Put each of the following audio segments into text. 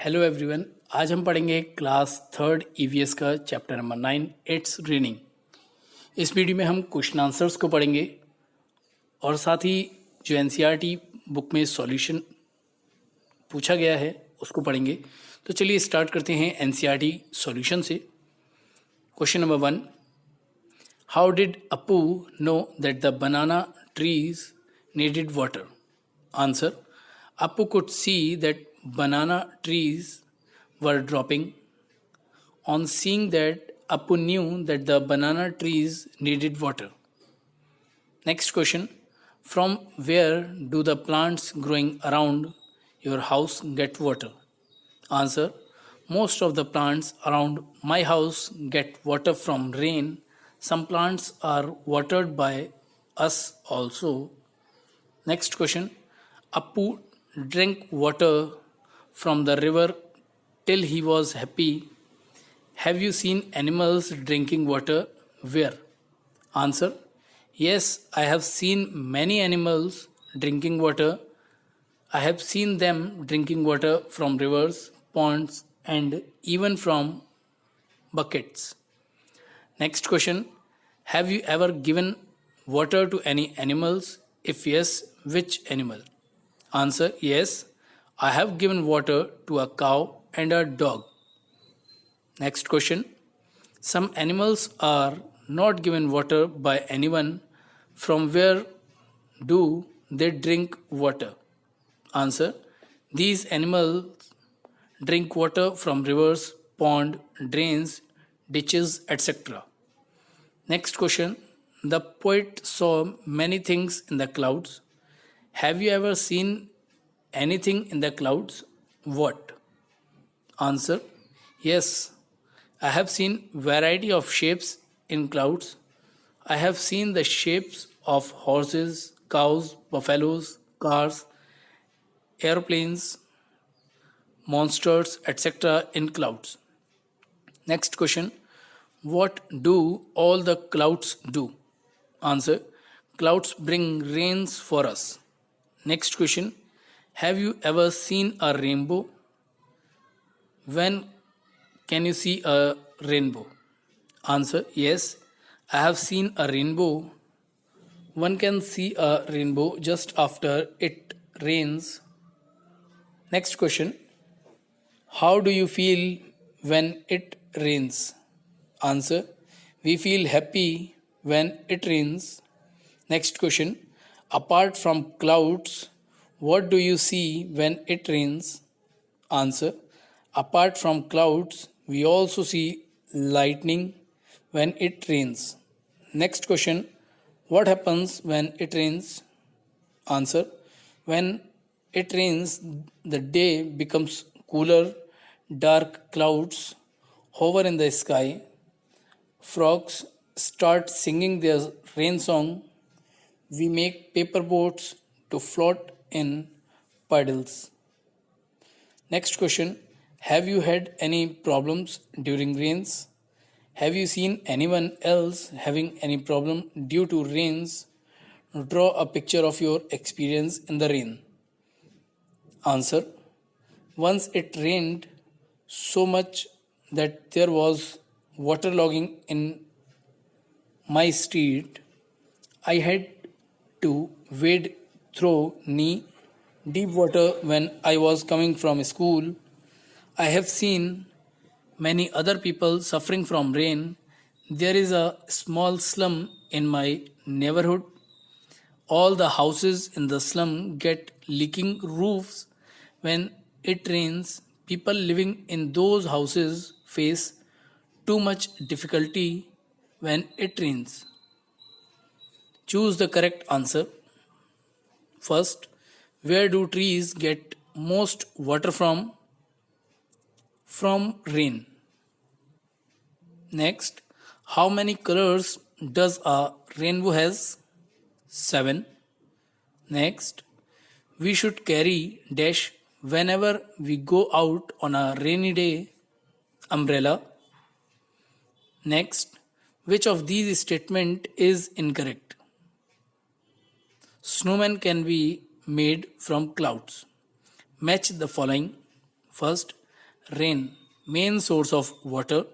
Hello everyone. आज हम पढ़ेंगे क्लास थर्ड ईवीएस का चैप्टर नंबर 9 इट्स रीडिंग। इस वीडियो में हम क्वेश्चन आंसर्स को पढ़ेंगे और साथ ही जो एनसीईआरटी बुक में सॉल्यूशन पूछा गया है उसको पढ़ेंगे। तो चलिए स्टार्ट करते हैं एनसीईआरटी सॉल्यूशन से। Question number 1, how did Apu know that the banana trees needed water? Answer, Appu could see that banana trees were dropping. On seeing that, Appu knew that the banana trees needed water. Next question, from where do the plants growing around your house get water? Answer, most of the plants around my house get water from rain. Some plants are watered by us also. Next question, Appu drank water from the river till he was happy. Have you seen animals drinking water? Where? Answer, yes, I have seen many animals drinking water. I have seen them drinking water from rivers, ponds, and even from buckets. Next question, have you ever given water to any animals? If yes, which animal? Answer, yes, I have given water to a cow and a dog. Next question, some animals are not given water by anyone. From where do they drink water? Answer, these animals drink water from rivers, pond, drains, ditches, etc. Next question, the poet saw many things in the clouds. Have you ever seen anything in the clouds? What? Answer, yes, I have seen variety of shapes in clouds. I have seen the shapes of horses, cows, buffaloes, cars, airplanes, monsters, etc. in clouds. Next question, what do all the clouds do? Answer, clouds bring rains for us. Next question, have you ever seen a rainbow? When can you see a rainbow? Answer, yes, I have seen a rainbow. One can see a rainbow just after it rains. Next question, how do you feel when it rains? Answer, we feel happy when it rains. Next question, apart from clouds, what do you see when it rains? Answer, apart from clouds, we also see lightning when it rains. Next question, what happens when it rains? Answer, when it rains, the day becomes cooler, dark clouds hover in the sky, frogs start singing their rain song, we make paper boats to float in puddles. Next question, have you had any problems during rains? Have you seen anyone else having any problem due to rains? Draw a picture of your experience in the rain. Answer, once it rained so much that there was waterlogging in my street. I had to wade through knee deep water when I was coming from school. I have seen many other people suffering from rain. There is a small slum in my neighborhood. All the houses in the slum get leaking roofs when it rains. People living in those houses face too much difficulty when it rains. Choose the correct answer. First, where do trees get most water from? From rain. Next, how many colors does a rainbow has? 7. Next, we should carry dash whenever we go out on a rainy day. Umbrella. Next, which of these statement is incorrect? Snowmen can be made from clouds. Match the following. First, Rain, main source of water.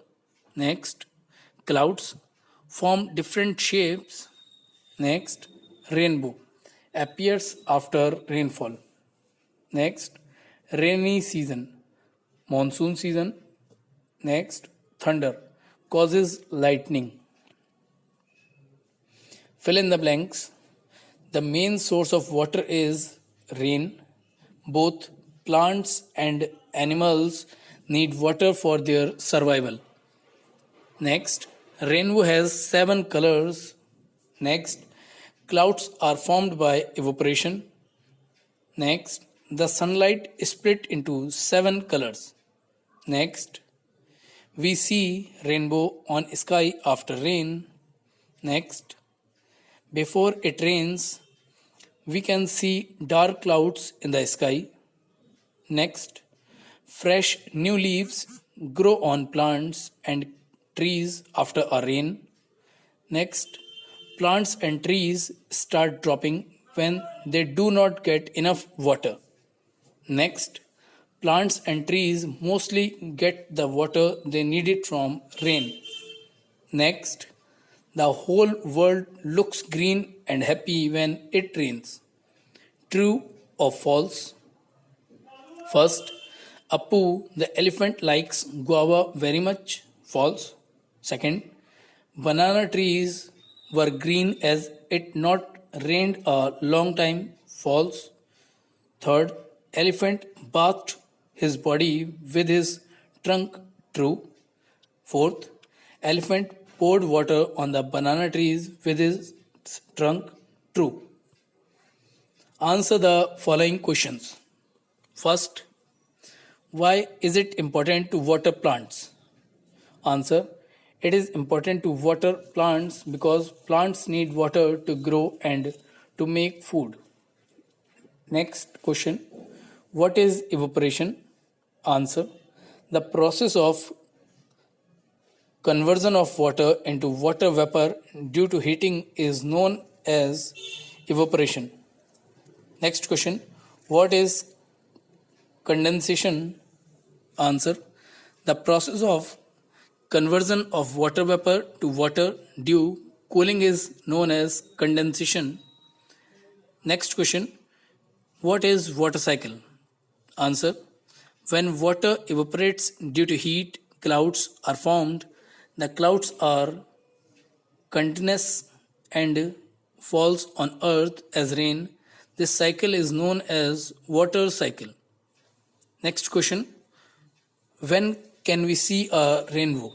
Next, clouds form different shapes. Next, rainbow appears after rainfall. Next, rainy season, monsoon season. Next, thunder causes lightning. Fill in the blanks. The main source of water is rain. Both plants and animals need water for their survival. Next, rainbow has 7 colors. Next, clouds are formed by evaporation. Next, the sunlight is split into 7 colors. Next, we see rainbow on sky after rain. Next, before it rains, we can see dark clouds in the sky. Next, fresh new leaves grow on plants and trees after a rain. Next, plants and trees start dropping when they do not get enough water. Next, plants and trees mostly get the water they needed from rain. Next, the whole world looks green and happy when it rains. True or false? First, Appu the elephant likes guava very much. False. Second, banana trees were green as it not rained a long time. False. Third, elephant bathed his body with his trunk. True. Fourth, elephant poured water on the banana trees with his trunk. True. Answer the following questions. First, why is it important to water plants? Answer, it is important to water plants because plants need water to grow and to make food. Next question, what is evaporation? Answer, the process of conversion of water into water vapor due to heating is known as evaporation. Next question, what is condensation? Answer, the process of conversion of water vapor to water due cooling is known as condensation. Next question, what is water cycle? Answer, when water evaporates due to heat, clouds are formed. The clouds are continuous and falls on earth as rain. This cycle is known as water cycle. Next question, when can we see a rainbow?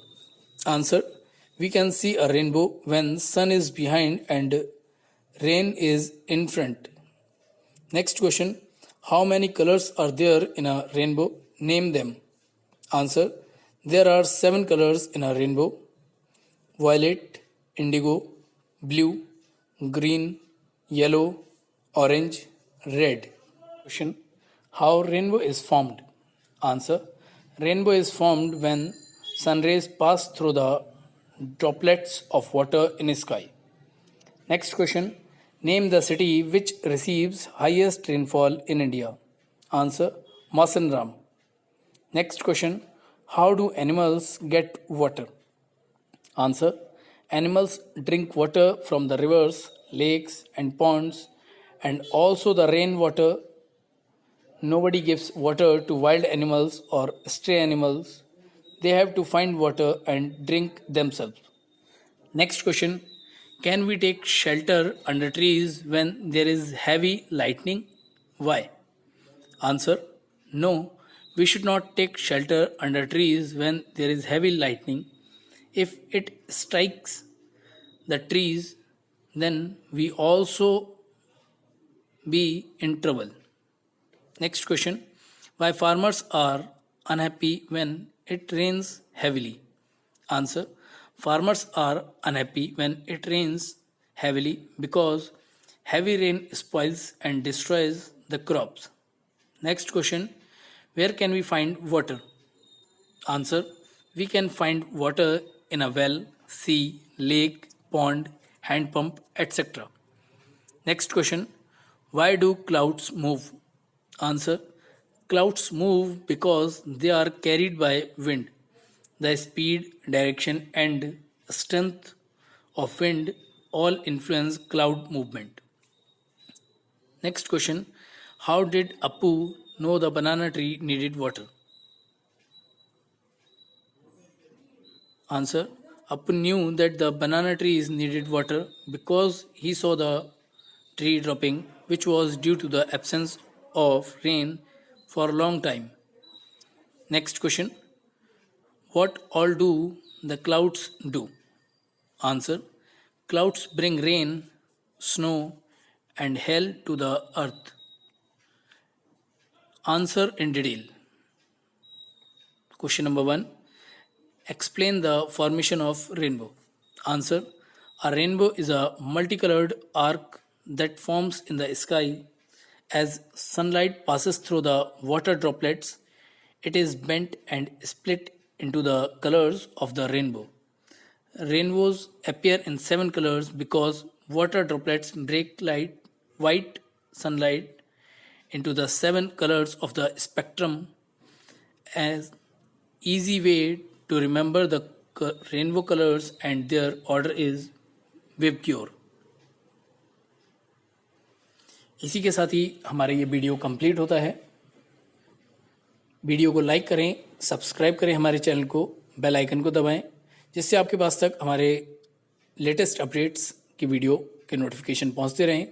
Answer, we can see a rainbow when sun is behind and rain is in front. Next question, how many colors are there in a rainbow? Name them. Answer, there are 7 colors in a rainbow: violet, indigo, blue, green, yellow, orange, red. Question, how rainbow is formed? Answer, rainbow is formed when sun rays pass through the droplets of water in the sky. Next question, name the city which receives highest rainfall in India. Answer, Masanram. Next question, how do animals get water? Answer, animals drink water from the rivers, lakes and ponds and also the rainwater. Nobody gives water to wild animals or stray animals. They have to find water and drink themselves. Next question, can we take shelter under trees when there is heavy lightning? Why? Answer, no, we should not take shelter under trees when there is heavy lightning. If it strikes the trees, then we also be in trouble. Next question, why farmers are unhappy when it rains heavily? Answer, farmers are unhappy when it rains heavily because heavy rain spoils and destroys the crops. Next question, where can we find water? Answer, we can find water in a well, sea, lake, pond, hand pump, etc. Next question, why do clouds move? Answer, Clouds move because they are carried by wind. The speed, direction, and strength of wind all influence cloud movement. Next question. How did Apu know the banana tree needed water? Answer. Apu knew that the banana trees needed water because he saw the tree dropping, which was due to the absence of rain for a long time. Next question. What all do the clouds do? Answer. Clouds bring rain, snow, and hail to the earth. Answer in detail. Question number 1. Explain the formation of rainbow. Answer. A rainbow is a multicolored arc that forms in the sky as sunlight passes through the water droplets. It is bent and split into the colors of the rainbow. Rainbows appear in 7 colors because water droplets break white sunlight into the 7 colors of the spectrum. As easy way to remember the rainbow colors and their order is विबक्योर। इसी के साथ ही हमारा ये video complete होता है। Video को like करें, subscribe करें हमारे चैनल को, बेल आइकन को दबाएं, जिससे आपके पास तक हमारे लेटेस्ट अपडेट्स की वीडियो के नोटिफिकेशन पहुंचते रहें।